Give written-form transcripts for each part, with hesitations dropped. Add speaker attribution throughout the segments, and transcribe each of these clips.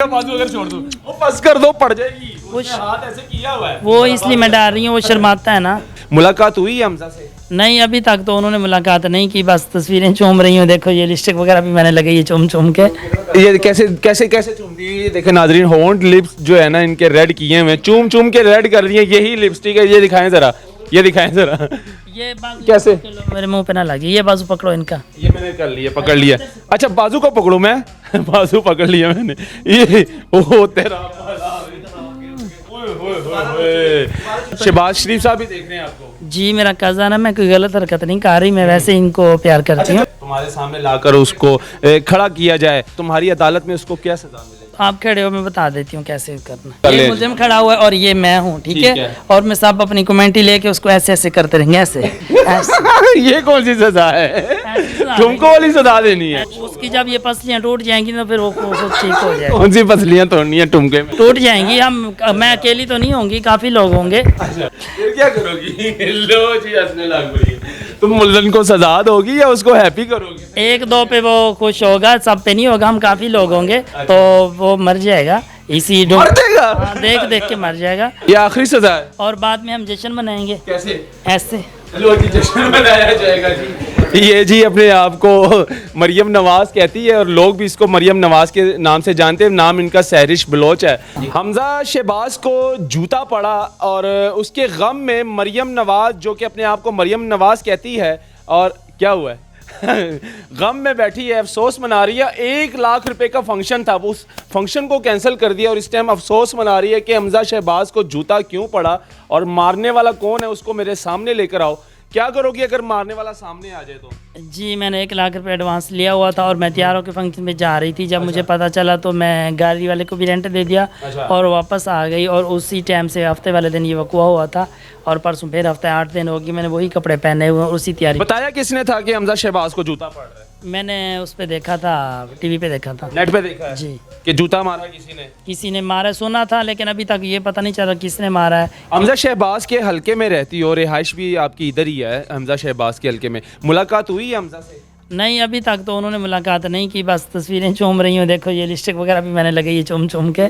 Speaker 1: बाजू अगर छोड़ दूं वो फंस कर दो पड़ जाएगी। उसने हाथ ऐसे किया हुआ है।
Speaker 2: वो इसलिए मैं डाल रही हूँ, वो शर्माता है ना।
Speaker 1: मुलाकात हुई है हमजा से?
Speaker 2: नहीं, अभी तक तो उन्होंने मुलाकात नहीं की, बस तस्वीरें चूम रही हूँ। देखो ये लिपस्टिक वगैरह भी मैंने लगाई है चूम चूम के।
Speaker 1: ये कैसे कैसे कैसे चूमती है ये देखे नाजरीन, होंठ लिप्स जो है ना इनके रेड किए हुए, चूम चूम के रेड कर दिए। यही लिपस्टिक है, ये दिखाएं जरा, ये दिखाएं जरा।
Speaker 2: ये बाजू
Speaker 1: कैसे?
Speaker 2: मेरे मुंह पे ना लगी, ये बाजू पकड़ो इनका।
Speaker 1: ये मैंने कर लिया, पकड़ लिया। अच्छा बाजू को पकड़ू मैं? बाजू पकड़ लिया मैंने। ये ओ तेरा शहबाज शरीफ साहब भी देख रहे हैं आपको?
Speaker 2: जी मेरा कज़न है, मैं कोई गलत हरकत नहीं कर रही, मैं वैसे इनको प्यार करती हूँ।
Speaker 1: तुम्हारे सामने लाकर उसको खड़ा किया जाए, तुम्हारी अदालत में उसको क्या सजा मिलेगी?
Speaker 2: आप खड़े हो, मैं बता देती हूँ कैसे करना।
Speaker 1: चले।
Speaker 2: ये मुल्ज़िम खड़ा हुआ है और ये मैं हूँ, ठीक है। और मैं सब अपनी कमेंटी लेके उसको ऐसे ऐसे करते रहेंगे, ऐसे ऐसे।
Speaker 1: ये कौन सी सजा है?
Speaker 2: ऐसी सजा
Speaker 1: तुमको वाली सजा देनी है।
Speaker 2: उसकी जब ये पसलियाँ टूट जाएंगी तो फिर वो ठीक हो जाएगा।
Speaker 1: कौन सी पसलियां तोड़नी है टुमके में?
Speaker 2: टूट जाएंगी, मैं अकेली तो नहीं होंगी, काफी लोग होंगे।
Speaker 1: अच्छा फिर क्या करोगी? लो जी हंसने लग पड़ी। तुम मुल्ज़िम को सजा दोगी या उसको हैप्पी करोगी?
Speaker 2: एक दो पे वो खुश होगा, सब पे नहीं होगा, हम काफी लोग होंगे तो वो मर जाएगा। इसी
Speaker 1: मर जाएगा?
Speaker 2: हाँ, देख देख के मर जाएगा।
Speaker 1: ये आखिरी सजा है?
Speaker 2: और बाद में हम जश्न मनाएंगे।
Speaker 1: कैसे?
Speaker 2: ऐसे
Speaker 1: लो जी जश्न मनाया जाएगा जी। ये जी अपने आप को मरियम नवाज कहती है और लोग भी इसको मरियम नवाज के नाम से जानते हैं। नाम इनका सहरिश बलोच है। हमजा शहबाज को जूता पड़ा और उसके गम में मरियम नवाज, जो कि अपने आप को मरियम नवाज कहती है, और क्या हुआ है गम में बैठी है, अफसोस मना रही है। 1 लाख रुपए का फंक्शन था, वो उस फंक्शन को कैंसिल कर दिया और इस टाइम अफसोस मना रही है कि हमजा शहबाज को जूता क्यों पड़ा और मारने वाला कौन है, उसको मेरे सामने लेकर आओ। क्या करोगी अगर मारने वाला सामने आ जाए तो?
Speaker 2: जी मैंने 1 लाख रुपए एडवांस लिया हुआ था और मैं तैयारों के फंक्शन में जा रही थी। जब मुझे पता चला तो मैं गाड़ी वाले को भी रेंट दे दिया और वापस आ गई। और उसी टाइम से हफ्ते वाले दिन ये वकुआ हुआ था और परसों फिर हफ्ते 8 दिन होगी, मैंने वही कपड़े पहने हुए, उसी तैयारी।
Speaker 1: बताया किसने था कि हमजा शहबाज को जूता पड़ रहा है?
Speaker 2: मैंने उस पे देखा था, टीवी पे देखा था,
Speaker 1: नेट पे देखा है
Speaker 2: जी।
Speaker 1: कि जूता मारा किसी ने
Speaker 2: मारा, सुना था, लेकिन अभी तक ये पता नहीं चला किसने मारा है।
Speaker 1: हमजा शहबाज के हलके में रहती हो, रिहाइश भी आपकी इधर ही है हमजा शहबाज के हलके में। मुलाकात हुई है हमजा से?
Speaker 2: नहीं, अभी तक तो उन्होंने मुलाकात नहीं की, बस तस्वीरें चूम रही हूँ। देखो ये लिपस्टिक वगैरह भी मैंने लगाई है चूम चूम के।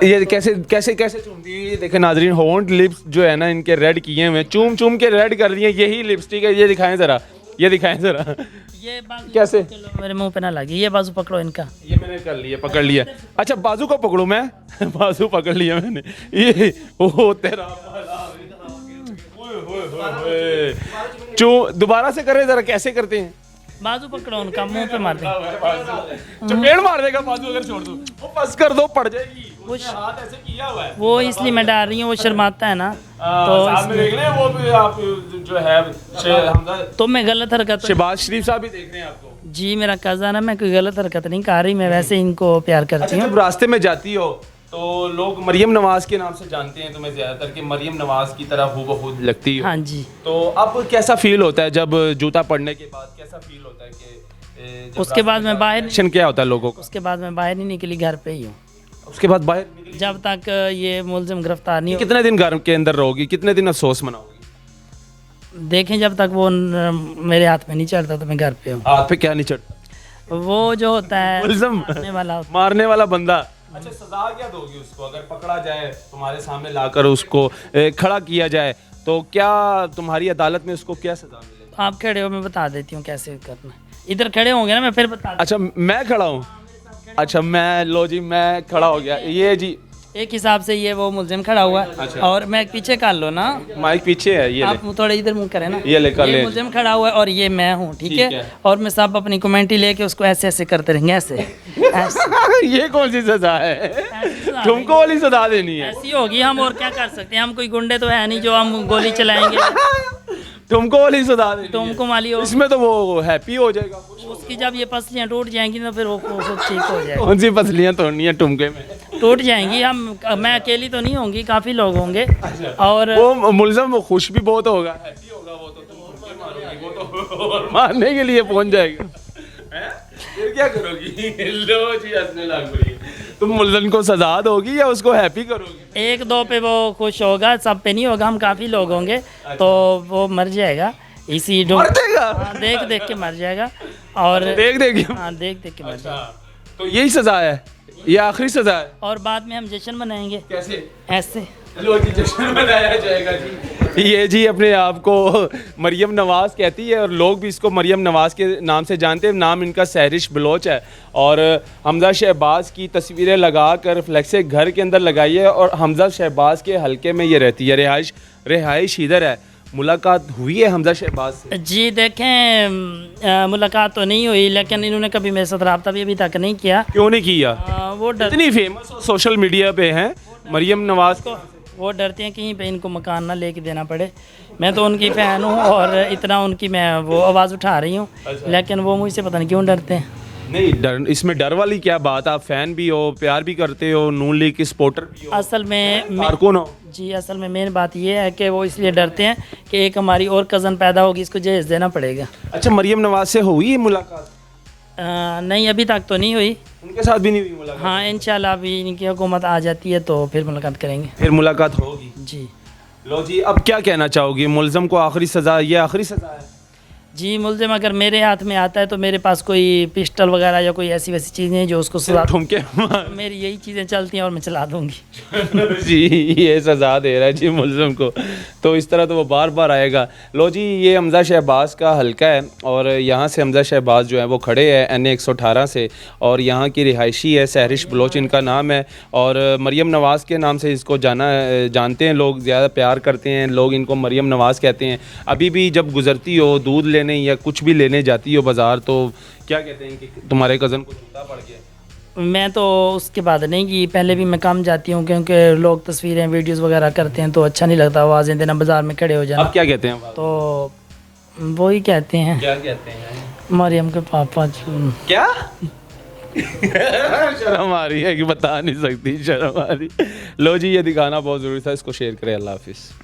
Speaker 1: ये कैसे कैसे कैसे चूमती है ये देखे नाजरीन, होंठ लिप्स जो है ना इनके रेड किए हुए, चूम चूम के रेड कर दिए। यही लिपस्टिक है, ये दिखाएं जरा, ये दिखाएं जरा।
Speaker 2: ये बाजू
Speaker 1: कैसे?
Speaker 2: मेरे मुंह पे ना लगी, ये बाजू पकड़ो इनका।
Speaker 1: ये मैंने कर लिया, पकड़ लिया। अच्छा बाजू को पकड़ू मैं? बाजू पकड़ लिया मैंने। ये ओ तेरा दोबारा से करे जरा, कैसे करते हैं?
Speaker 2: बाजू पकड़ो उनका, मुंह पे मार दे।
Speaker 1: चपेड़ मार देगा बाजू अगर छोड़ दूं वो फंस कर दो पड़ जाएगी। उसने हाथ ऐसे किया हुआ है।
Speaker 2: वो इसलिए मैं डाल रही हूँ, वो शर्माता है ना।
Speaker 1: तो साथ में देख लें वो भी आप जो है हमजा
Speaker 2: तो मैं गलत हरकत।
Speaker 1: शहबाज शरीफ साहब भी देख रहे हैं आपको?
Speaker 2: जी मेरा कज़न है, मैं कोई गलत हरकत नहीं कर रही, मैं वैसे इनको प्यार करती हूँ।
Speaker 1: जब रास्ते में जाती हो तो लोग मरियम नवाज के नाम से जानते हैं तुम्हें ज्यादातर कि मरियम नवाज की तरह हूबहू लगती हो।
Speaker 2: हाँ जी।
Speaker 1: तो अब कैसा फील होता है जब जूता पड़ने के बाद? कैसा फील होता है कि
Speaker 2: उसके बाद मैं बाहर,
Speaker 1: रिएक्शन क्या होता है लोगों का?
Speaker 2: उसके बाद मैं बाहर नहीं निकली, घर पे ही हूँ।
Speaker 1: उसके बाद बाहर निकली?
Speaker 2: जब तक ये मुल्ज़िम गिरफ्तार नहीं हो।
Speaker 1: कितने दिन घर के अंदर रहोगी? कितने दिन अफसोस मनाओगी?
Speaker 2: देखें जब तक वो मेरे हाथ में नहीं चढ़ता तो मैं घर पे हूँ।
Speaker 1: हाथ पे क्या नहीं चढ़ता?
Speaker 2: वो जो होता है
Speaker 1: मुल्ज़िम मारने वाला बंदा। अच्छा सजा क्या दोगी उसको अगर पकड़ा जाए, तुम्हारे सामने लाकर उसको खड़ा किया जाए, तो क्या तुम्हारी अदालत में उसको क्या सजा मिलेगी?
Speaker 2: आप खड़े हो, मैं बता देती हूँ कैसे करना। इधर खड़े होंगे ना, मैं फिर बता।
Speaker 1: अच्छा मैं खड़ा हूँ? अच्छा मैं, लो जी मैं खड़ा हो गया। ये जी
Speaker 2: एक हिसाब से ये वो मुल्ज़िम खड़ा हुआ है।
Speaker 1: अच्छा।
Speaker 2: और मैं पीछे कर लो ना,
Speaker 1: माइक पीछे है, ये
Speaker 2: आप थोड़ा इधर मुंह करें ना।
Speaker 1: ये ले कर ले।
Speaker 2: मुल्ज़िम खड़ा हुआ है और ये मैं हूँ, ठीक है। और मैं सब अपनी कमेंटी लेके उसको ऐसे ऐसे करते रहेंगे, ऐसे ऐसे।
Speaker 1: ये कौन सी सजा है?
Speaker 2: ऐसी सजा
Speaker 1: तुमको वाली सजा देनी है?
Speaker 2: ऐसी होगी, हम और क्या कर सकते हैं, हम कोई गुंडे तो है नहीं जो हम गोली चलाएंगे।
Speaker 1: तुमको वाली सजा देनी है?
Speaker 2: तुमको माली हो,
Speaker 1: इसमें तो वो हैप्पी हो जाएगा।
Speaker 2: उसकी जब ये पसलियाँ टूट जाएंगी तो फिर वो ठीक हो जाएगा।
Speaker 1: कौन सी पसलियां तोड़नी है टुमके में?
Speaker 2: टूट जाएंगी, मैं अकेली तो नहीं होंगी, काफी लोग होंगे। और
Speaker 1: वो मुल्ज़िम वो खुश भी बहुत होगा, हैप्पी होगा वो तो, तुम टुमके मारोगी वो तो और मारने के लिए पहुंच जाएगा। फिर क्या करोगी? लो जी हंसने लग पड़ी। तुम मुल्ज़िम को सजा दोगी या उसको हैप्पी करोगी?
Speaker 2: एक दो पे वो खुश होगा, सब पे नहीं होगा, हम काफी लोग होंगे तो वो मर जाएगा। इसी
Speaker 1: मर जाएगा?
Speaker 2: हाँ, देख देख के मर जाएगा। और
Speaker 1: देख देख
Speaker 2: हाँ, देख देख के मर जाएगा।
Speaker 1: तो यही सजा है? ये आखिरी सजा है?
Speaker 2: और बाद में हम जश्न मनाएंगे
Speaker 1: कैसे?
Speaker 2: ऐसे।
Speaker 1: लो जी, जश्न मनाया जाएगा जी। ये जी अपने आप को मरियम नवाज़ कहती है और लोग भी इसको मरियम नवाज़ के नाम से जानते हैं। नाम इनका सहरिश बलोच है। और हमज़ा शहबाज की तस्वीरें लगा कर फ्लेक्स घर के अंदर लगाई है और हमज़ा शहबाज के हलके में ये रहती है। रिहाइश इधर है। मुलाकात हुई है हमज़ा शहबाज से?
Speaker 2: जी देखें, मुलाकात तो नहीं हुई, लेकिन इन्होंने कभी मेरे साथ रब्ता भी अभी तक नहीं किया।
Speaker 1: क्यों नहीं किया?
Speaker 2: वो
Speaker 1: इतनी फेमस हो, सोशल मीडिया पे हैं मरियम नवाज़ को।
Speaker 2: वो डरते हैं कहीं पे इनको मकान ना लेके देना पड़े। मैं तो उनकी फ़ैन हूँ और इतना उनकी मैं वो आवाज़ उठा रही हूँ, लेकिन वो मुझसे पता नहीं क्यों डरते हैं।
Speaker 1: नहीं डर, इसमें डर वाली क्या बात? आप फ़ैन भी हो, प्यार भी करते हो, नून लीग के सपोर्टर भी हो,
Speaker 2: असल में
Speaker 1: कारकुन हो।
Speaker 2: जी असल में मेन बात ये है कि वो इसलिए डरते हैं कि एक हमारी और कज़न पैदा होगी, इसको जहेज़ देना पड़ेगा।
Speaker 1: अच्छा, मरियम नवाज़ से हुई है मुलाकात?
Speaker 2: नहीं अभी तक तो नहीं हुई।
Speaker 1: उनके साथ भी नहीं हुई मुलाकात?
Speaker 2: हाँ इंशाल्लाह अभी इनकी हुकूमत आ जाती है तो फिर मुलाकात करेंगे।
Speaker 1: फिर मुलाकात होगी
Speaker 2: जी।
Speaker 1: लो जी, अब क्या कहना चाहोगी? मुलज़म को आखिरी सज़ा, ये आखिरी सज़ा है?
Speaker 2: जी मुलज़िम अगर मेरे हाथ में आता है तो मेरे पास कोई पिस्टल वगैरह या कोई ऐसी वैसी चीज़ें हैं जो उसको सजा,
Speaker 1: ठुमके
Speaker 2: मेरी यही चीज़ें चलती हैं और मैं चला दूंगी।
Speaker 1: जी ये सज़ा दे रहा है जी मुलज़म को, तो इस तरह तो वो बार बार आएगा। लो जी, ये हमज़ा शहबाज का हलका है और यहाँ से हमज़ा शहबाज जो है वो खड़े हैं NA 118 से और यहाँ की रिहायशी है। सहरिश बलोच इनका नाम है और मरियम नवाज़ के नाम से इसको जानते हैं लोग, ज़्यादा प्यार करते हैं लोग, इनको मरियम नवाज़ कहते हैं। अभी भी जब गुज़रती हो दूध लेने या कुछ भी लेने जाती हो बाज़ार तो क्या कहते हैं कि तुम्हारे कज़न को जूता पड़ गया?
Speaker 2: मैं तो उसके बाद नहीं की, पहले भी मैं कम जाती हूँ क्योंकि लोग तस्वीरें वीडियोस वगैरह करते हैं तो अच्छा नहीं लगता आवाज़ें देना, बाज़ार में खड़े हो जाना।
Speaker 1: अब क्या कहते हैं?
Speaker 2: तो वही कहते हैं,
Speaker 1: क्या कहते हैं?
Speaker 2: मरियम के पापा।
Speaker 1: क्या? शर्म आ रही है कि बता नहीं सकती, शर्म आ रही। लो जी, ये दिखाना बहुत ज़रूरी था, इसको शेयर करें। अल्लाह हाफिज़।